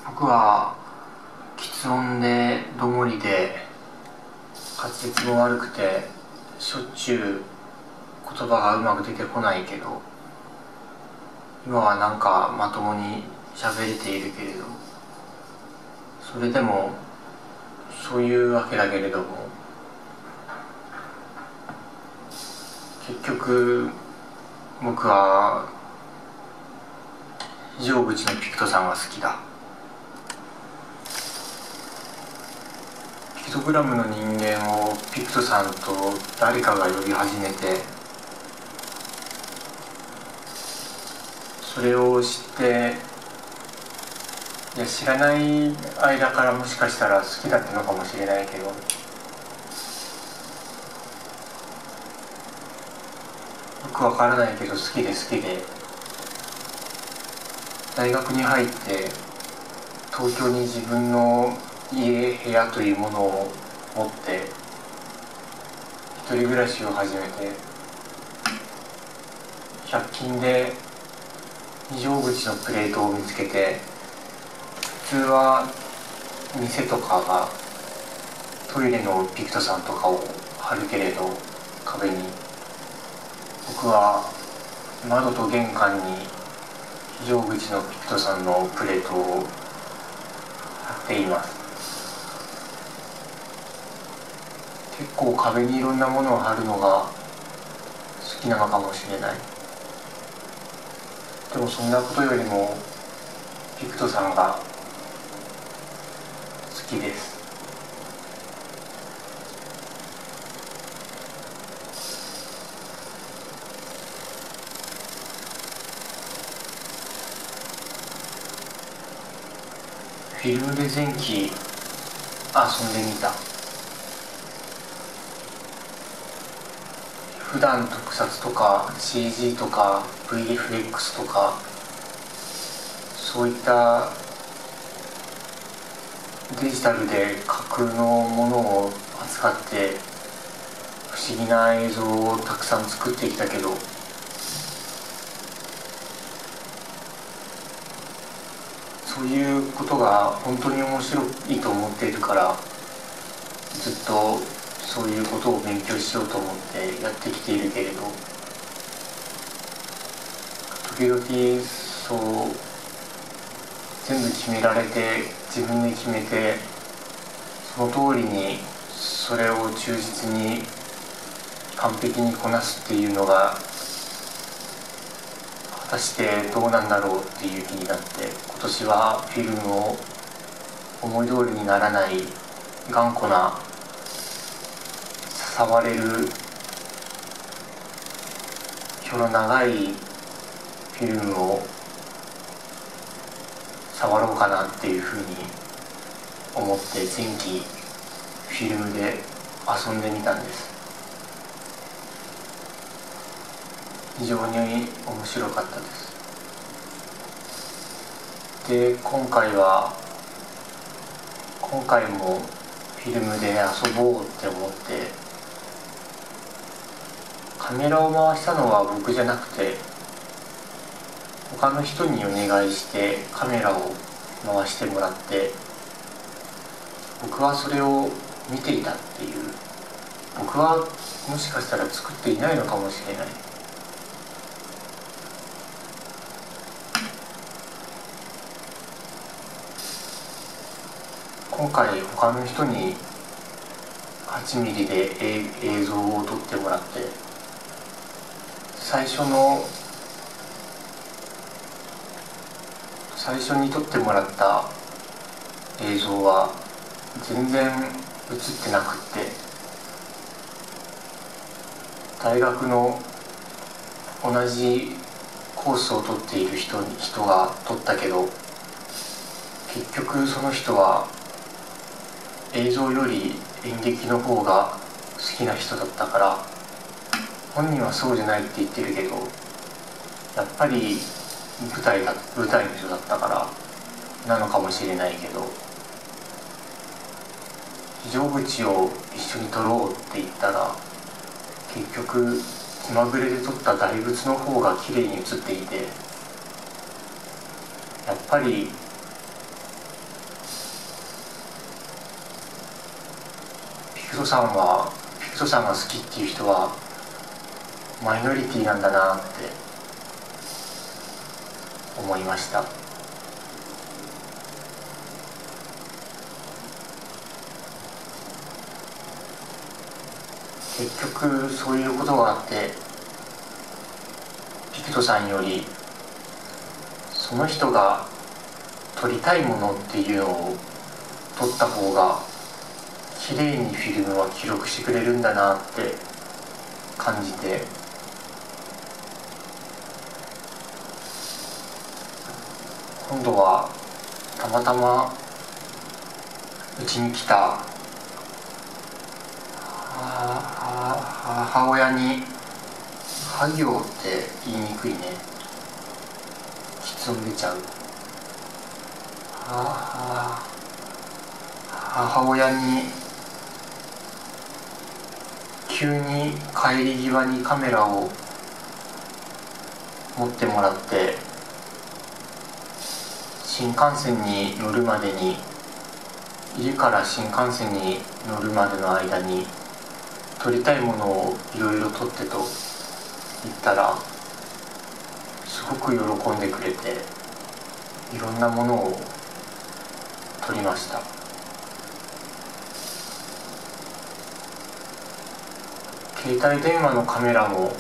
僕は喫音でどもりで滑舌も悪くてしょっちゅう言葉がうまく出てこないけど、今はなんかまともに喋れているけれど、それでもそういうわけだけれども、結局僕は非常口のピクトさんが好きだ。ピクトグラムの人間をピクトさんと誰かが呼び始めて、それを知って、いや知らない間からもしかしたら好きだったのかもしれないけど、よくわからないけど好きで大学に入って東京に自分の部屋というものを持って一人暮らしを始めて、100均で非常口のプレートを見つけて、普通は店とかがトイレのピクトさんとかを貼るけれど壁に、僕は窓と玄関に非常口のピクトさんのプレートを貼っています。結構壁にいろんなものを貼るのが好きなのかもしれない。でもそんなことよりもピクトさんが好きです。フィルムで前期遊んでみた。普段特撮とか CG とか VFX とかそういったデジタルで架空のものを扱って不思議な映像をたくさん作ってきたけど、そういうことが本当に面白いと思っているから、ずっとそういうことを勉強しようと思ってやってきているけれど、時々そう全部決められて自分で決めてその通りにそれを忠実に完璧にこなすっていうのが果たしてどうなんだろうっていう気になって、今年はフィルムを思い通りにならない頑固な触れるひょろ長いフィルムを触ろうかなっていうふうに思って前期フィルムで遊んでみたんです。非常に面白かったです。で今回もフィルムで遊ぼうって思ってカメラを回したのは僕じゃなくて他の人にお願いしてカメラを回してもらって、僕はそれを見ていたっていう、僕はもしかしたら作っていないのかもしれない。今回他の人に8ミリで映像を撮ってもらって、最初に撮ってもらった映像は全然映ってなくって、大学の同じコースを撮っている人が撮ったけど、結局その人は映像より演劇の方が好きな人だったから、本人はそうじゃないって言ってるけど、やっぱり舞台の人だったからなのかもしれないけど、非常口を一緒に撮ろうって言ったら結局気まぐれで撮った大仏の方が綺麗に写っていて、やっぱりピクトさんが好きっていう人はマイノリティなんだなって思いました。結局そういうことがあって、ピクトさんよりその人が撮りたいものっていうのを撮った方が綺麗にフィルムは記録してくれるんだなって感じて、今度はたまたまうちに来た母親に「は行」って言いにくいね、発音出ちゃう。母親に急に帰り際にカメラを持ってもらって、新幹線に乗るまでに、家から新幹線に乗るまでの間に撮りたいものをいろいろ撮ってと言ったら、すごく喜んでくれて、いろんなものを撮りました。携帯電話のカメラも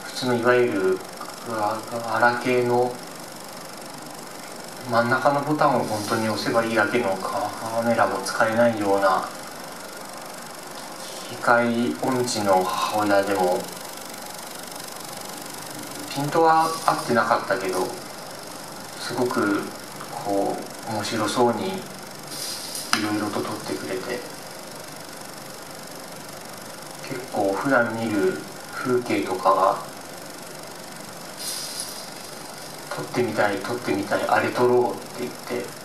普通のいわゆるアラ系の真ん中のボタンを本当に押せばいいだけのカメラも使えないような機械音痴の母親でも、ピントは合ってなかったけど、すごくこう面白そうにいろいろと撮ってくれて、結構普段見る風景とかが撮ってみたいあれ撮ろうって言って、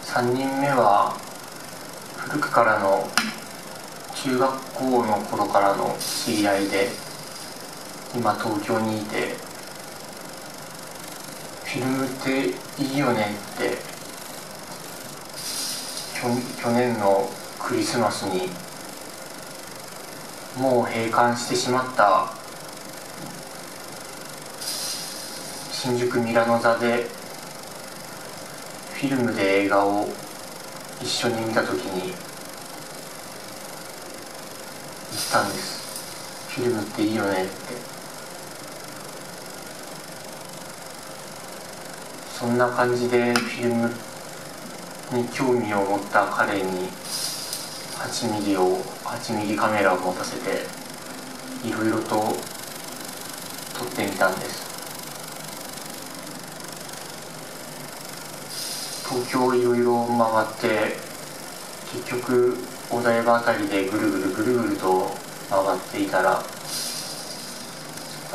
3人目は古くからの中学校の頃からの知り合いで、今東京にいて、フィルムっていいよねって去年のクリスマスにもう閉館してしまった新宿ミラノ座でフィルムで映画を一緒に見た時に言ったんです。フィルムっていいよねって。そんな感じでフィルムに興味を持った彼に8ミリカメラを持たせていろいろと撮ってみたんです。東京いろいろ回って結局お台場あたりでぐるぐると回っていたら、あ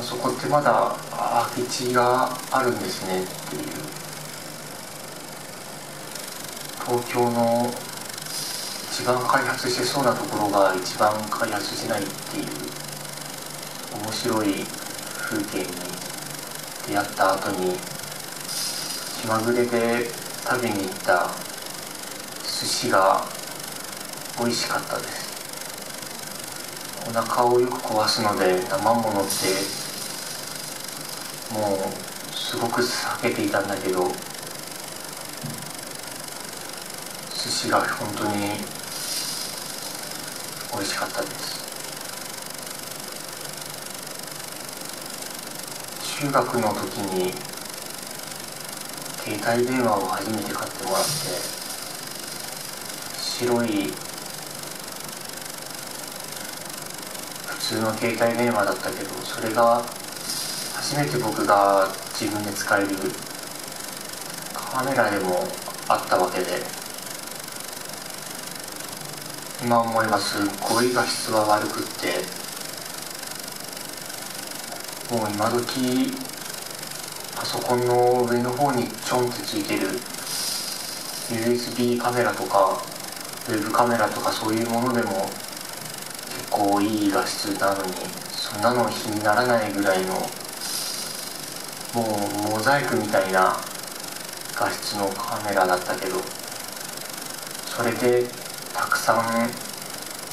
そこってまだ空き地があるんですねっていう、東京の一番開発してそうなところが一番開発しないっていう面白い風景に出会った後に、気まぐれで食べに行った寿司が美味しかったです。お腹をよく壊すので生ものってもうすごく避けていたんだけど、寿司が本当に美味しかったです。中学の時に携帯電話を初めて買ってもらって、白い普通の携帯電話だったけど、それが初めて僕が自分で使えるカメラでもあったわけで、今思えばすっごい画質が悪くって、もう今時パソコンの上の方にちょんってついてる USB カメラとかウェブカメラとかそういうものでも結構いい画質なのに、そんなの比にならないぐらいのもうモザイクみたいな画質のカメラだったけど、それでたくさん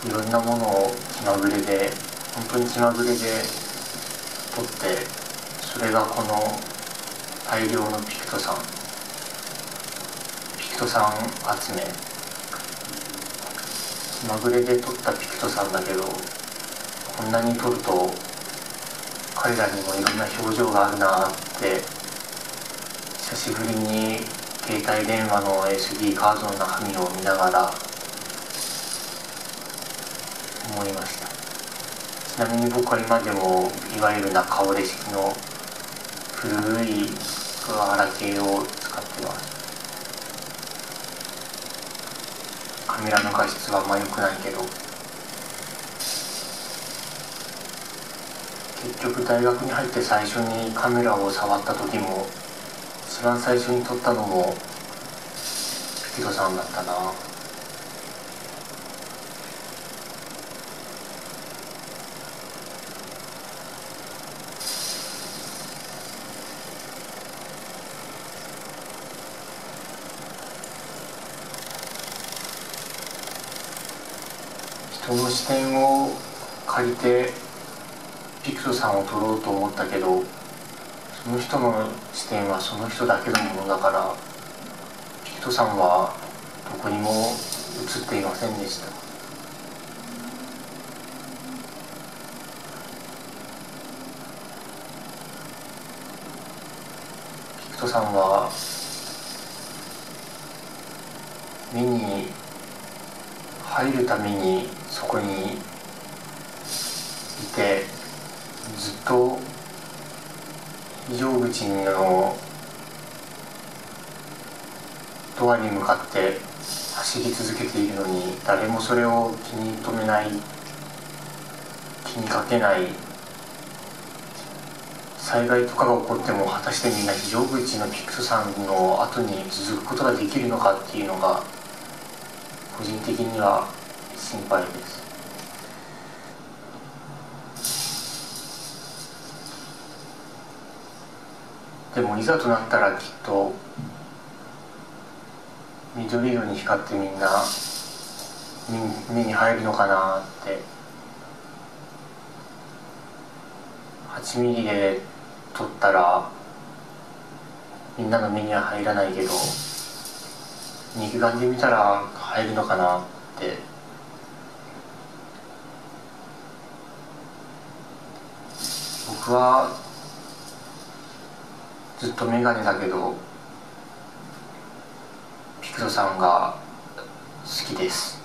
いろんなものを気まぐれで、本当に気まぐれで撮って、それがこの大量のピクトさん集め、気まぐれで撮ったピクトさんだけど、こんなに撮ると彼らにもいろんな表情があるなって久しぶりに携帯電話の SD カードの中身を見ながら思いました。ちなみに僕は今でもいわゆる中折れ式の古いガラケーを使ってます。カメラの画質はあんま良くないけど、結局大学に入って最初にカメラを触った時も、一番最初に撮ったのもピクトさんだったな。人の視点を借りてピクトさんを撮ろうと思ったけど、その人の視点はその人だけのものだから、ピクトさんはどこにも映っていませんでした。ピクトさんは目に入るためにそこにいて、ずっと非常口のドアに向かって走り続けているのに、誰もそれを気に留めない、気にかけない。災害とかが起こっても果たしてみんな非常口のピクトさんの後に続くことができるのかっていうのが個人的には心配です。でもいざとなったらきっと緑色に光ってみんな目に入るのかなって。8ミリで撮ったらみんなの目には入らないけど、肉眼で見たら入るのかなって。僕はずっとメガネだけどピクトさんが好きです。